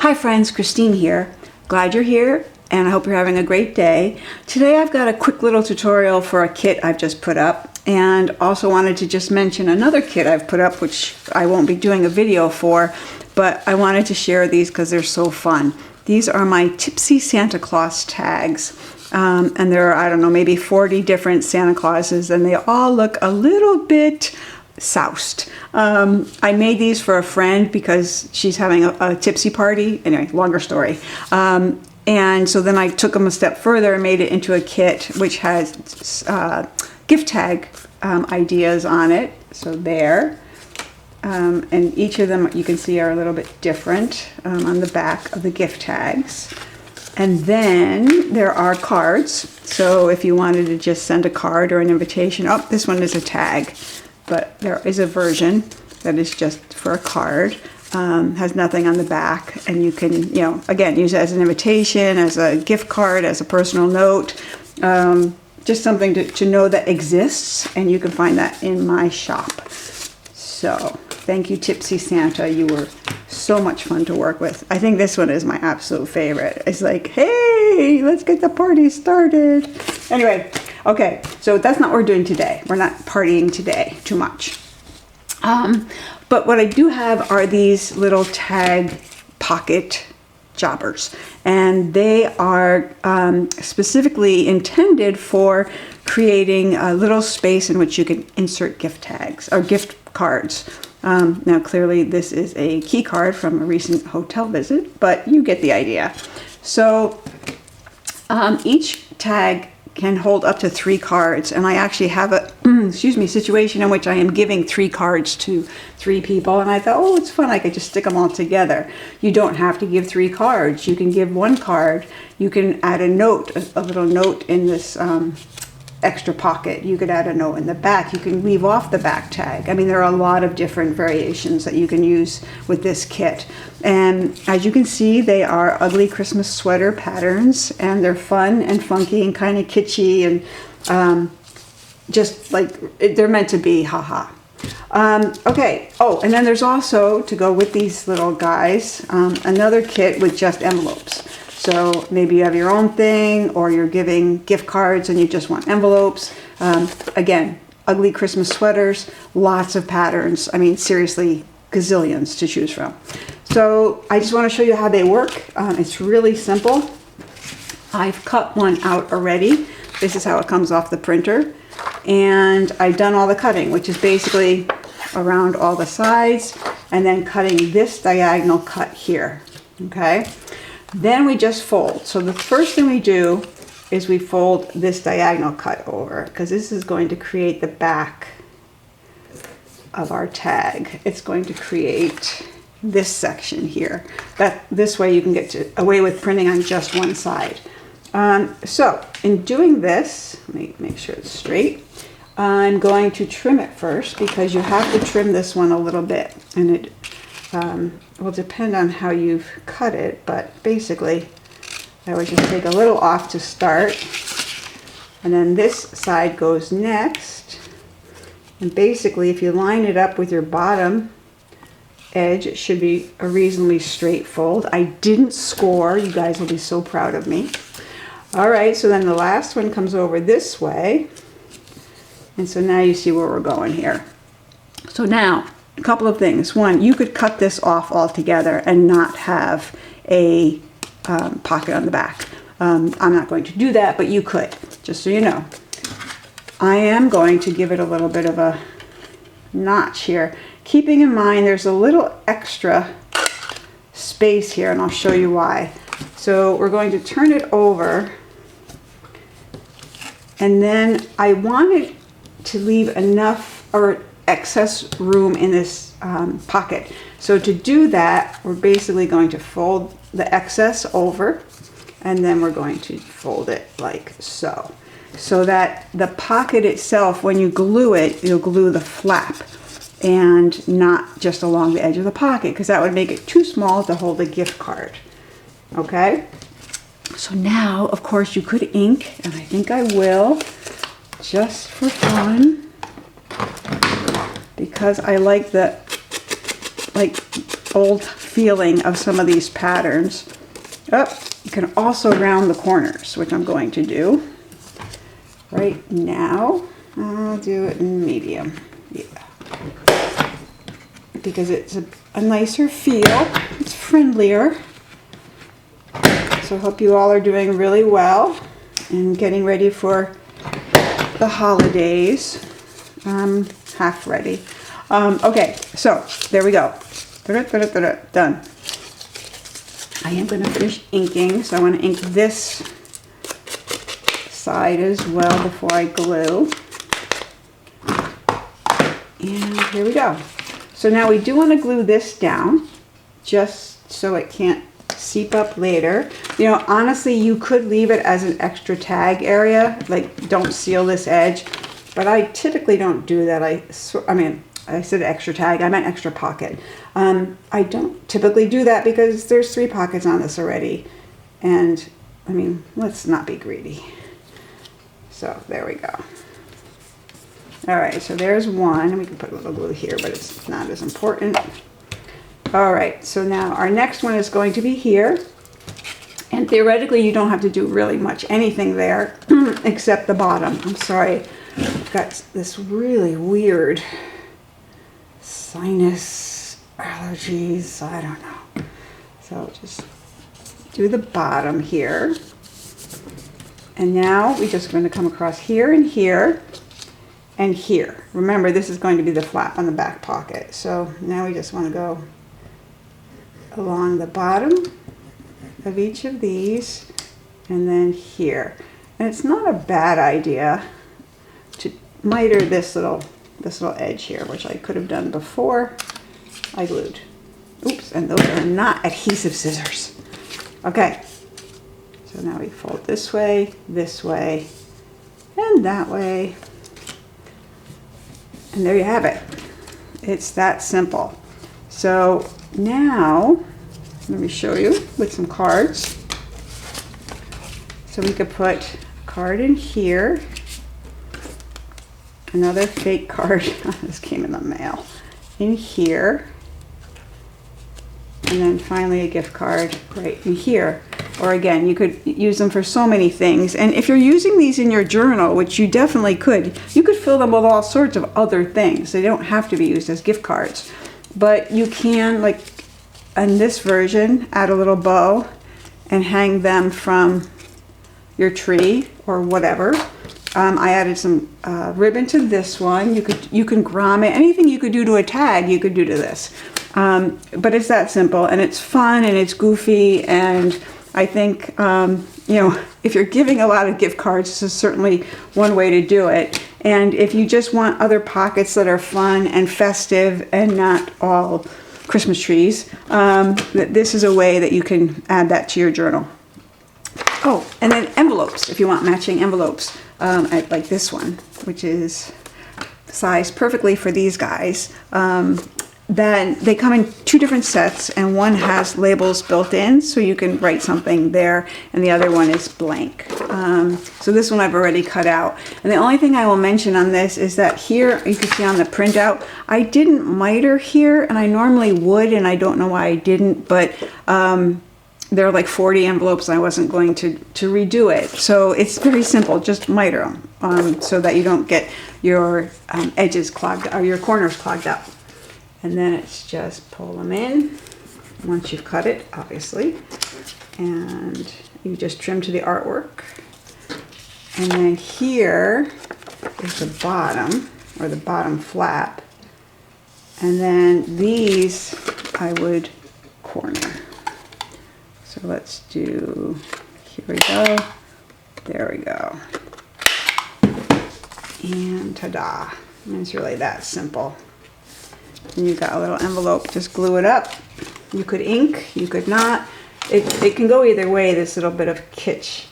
Hi friends, Christine here. Glad you're here and I hope you're having a great day. Today I've got a quick little tutorial for a kit I've just put up, and also wanted to just mention another kit I've put up which I won't be doing a video for, but I wanted to share these because they're so fun. These are my Tipsy Santa Claus tags. And there are, I don't know, maybe 40 different Santa Clauses, and they all look a little bit soused. I made these for a friend because she's having a tipsy party. Anyway, longer story. And so then I took them a step further and made it into a kit which has gift tag ideas on it. So there. And each of them you can see are a little bit different on the back of the gift tags. And then there are cards. So if you wanted to just send a card or an invitation, oh, this one is a tag, but there is a version that is just for a card, has nothing on the back, and you can, again, use it as an invitation, as a gift card, as a personal note, just something to know that exists, and you can find that in my shop. So thank you, Tipsy Santa. You were so much fun to work with. I think this one is my absolute favorite. It's like, hey, let's get the party started. Anyway, okay, so that's not what we're doing today. We're not partying today too much. But what I do have are these little tag pocket jobbers, and they are specifically intended for creating a little space in which you can insert gift tags or gift cards. Now clearly this is a key card from a recent hotel visit, but you get the idea. So each tag can hold up to 3 cards, and I actually have a situation in which I am giving 3 cards to 3 people, and I thought, oh, it's fun, I could just stick them all together. You don't have to give 3 cards. You can give 1 card. You can add a note, a little note in this extra pocket. You could add a note in the back. You can leave off the back tag. I mean, there are a lot of different variations that you can use with this kit. And as you can see, they are ugly Christmas sweater patterns, and they're fun and funky and kind of kitschy, and just like they're meant to be, haha. Okay, oh, and then there's also, to go with these little guys, another kit with just envelopes. So maybe you have your own thing, or you're giving gift cards and you just want envelopes. Again, ugly Christmas sweaters, lots of patterns. I mean, seriously, gazillions to choose from. So I just want to show you how they work. It's really simple. I've cut one out already. This is how it comes off the printer. And I've done all the cutting, which is basically around all the sides, and then cutting this diagonal cut here, okay? Then we just fold. So the first thing we do is we fold this diagonal cut over, because this is going to create the back of our tag. It's going to create this section here. This way you can get away with printing on just one side. So in doing this, let me make sure it's straight. I'm going to trim it first, because you have to trim this one a little bit, and it will depend on how you've cut it, but basically I would just take a little off to start, and then this side goes next, and basically if you line it up with your bottom edge, it should be a reasonably straight fold. I didn't score. You guys will be so proud of me. All right, so then the last one comes over this way, and so now you see where we're going here. So now, a couple of things. One, you could cut this off altogether and not have a pocket on the back. I'm not going to do that, but you could, just so you know. I am going to give it a little bit of a notch here, keeping in mind there's a little extra space here, and I'll show you why. So we're going to turn it over, and then I wanted to leave enough or excess room in this pocket. So to do that, we're basically going to fold the excess over, and then we're going to fold it like so. So that the pocket itself, when you glue it, you'll glue the flap and not just along the edge of the pocket, because that would make it too small to hold a gift card. Okay? So now, of course, you could ink, and I think I will, just for fun, because I like old feeling of some of these patterns. Oh, you can also round the corners, which I'm going to do right now. I'll do it in medium, yeah, because it's a nicer feel. It's friendlier. So I hope you all are doing really well and getting ready for the holidays. Half ready. Okay, so there we go. Done. I am going to finish inking, so I want to ink this side as well before I glue. And here we go. So now we do want to glue this down just so it can't seep up later. You know, honestly, you could leave it as an extra tag area, like don't seal this edge, but I typically don't do that. I mean, I said extra tag, I meant extra pocket. I don't typically do that because there's 3 pockets on this already. And I mean, let's not be greedy. So there we go. All right, so there's one. We can put a little glue here, but it's not as important. All right, so now our next one is going to be here. And theoretically, you don't have to do really much anything there except the bottom. I'm sorry, I've got this really weird sinus allergies. I don't know. So just do the bottom here. And now we're just going to come across here and here and here. Remember, this is going to be the flap on the back pocket. So now we just want to go along the bottom of each of these and then here. And it's not a bad idea to miter this little edge here, which I could have done before I glued. Oops, and those are not adhesive scissors. Okay, so now we fold this way, and that way. And there you have it. It's that simple. So now, let me show you with some cards. So we could put a card in here, another fake card, this came in the mail, in here, and then finally a gift card right in here. Or again, you could use them for so many things. And if you're using these in your journal, which you definitely could, you could fill them with all sorts of other things. They don't have to be used as gift cards. But you can, like in this version, add a little bow and hang them from your tree or whatever. I added some ribbon to this one. You can grommet. Anything you could do to a tag, you could do to this. But it's that simple, and it's fun, and it's goofy, and I think, you know, if you're giving a lot of gift cards, this is certainly one way to do it. And if you just want other pockets that are fun and festive and not all Christmas trees, this is a way that you can add that to your journal. Oh, and then envelopes, if you want matching envelopes, like this one, which is sized perfectly for these guys. Then they come in 2 different sets, and one has labels built in, so you can write something there, and the other one is blank. So this one I've already cut out. And the only thing I will mention on this is that here, you can see on the printout, I didn't miter here, and I normally would, and I don't know why I didn't, but there are like 40 envelopes, and I wasn't going to redo it. So it's very simple, just miter them, so that you don't get your edges clogged, or your corners clogged up. And then it's just pull them in once you've cut it, obviously. And you just trim to the artwork. And then here is the bottom, or the bottom flap. And then these I would corner. So let's do, here we go. There we go. And ta-da. And it's really that simple. And you've got a little envelope, just glue it up. You could ink, you could not. It can go either way, this little bit of kitsch.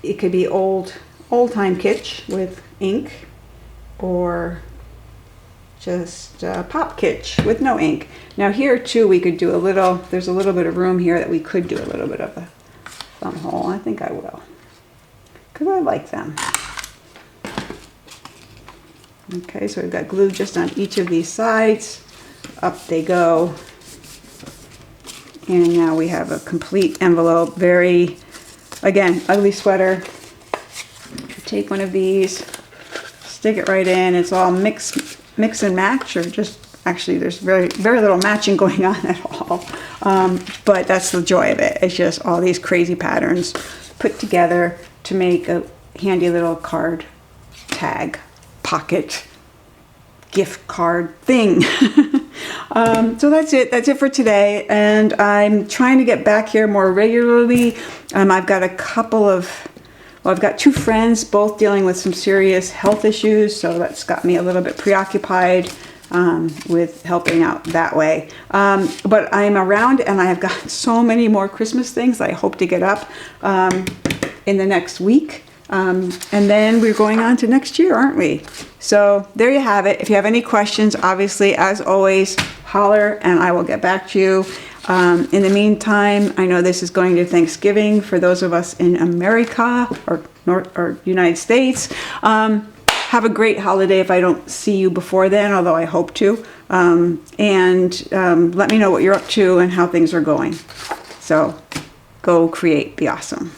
It could be old-time kitsch with ink, or just pop kitsch with no ink. Now here too, we could do a little, there's a little bit of room here that we could do a little bit of a thumb hole. I think I will, because I like them. Okay, so we've got glue just on each of these sides. up they go. And now we have a complete envelope. Very, again, ugly sweater. Take one of these, stick it right in. It's all mix and match, or just, actually there's very little matching going on at all. But that's the joy of it. It's just all these crazy patterns put together to make a handy little card tag, pocket, gift card thing. So that's it. That's it for today. And I'm trying to get back here more regularly. I've got a couple of, well, I've got 2 friends, both dealing with some serious health issues. So that's got me a little bit preoccupied with helping out that way. But I'm around, and I have got so many more Christmas things I hope to get up in the next week. And then we're going on to next year, aren't we? So there you have it. If you have any questions, obviously, as always, holler and I will get back to you. In the meantime, I know this is going to Thanksgiving for those of us in America or United States. Have a great holiday if I don't see you before then, although I hope to. And let me know what you're up to and how things are going. So go create, be awesome.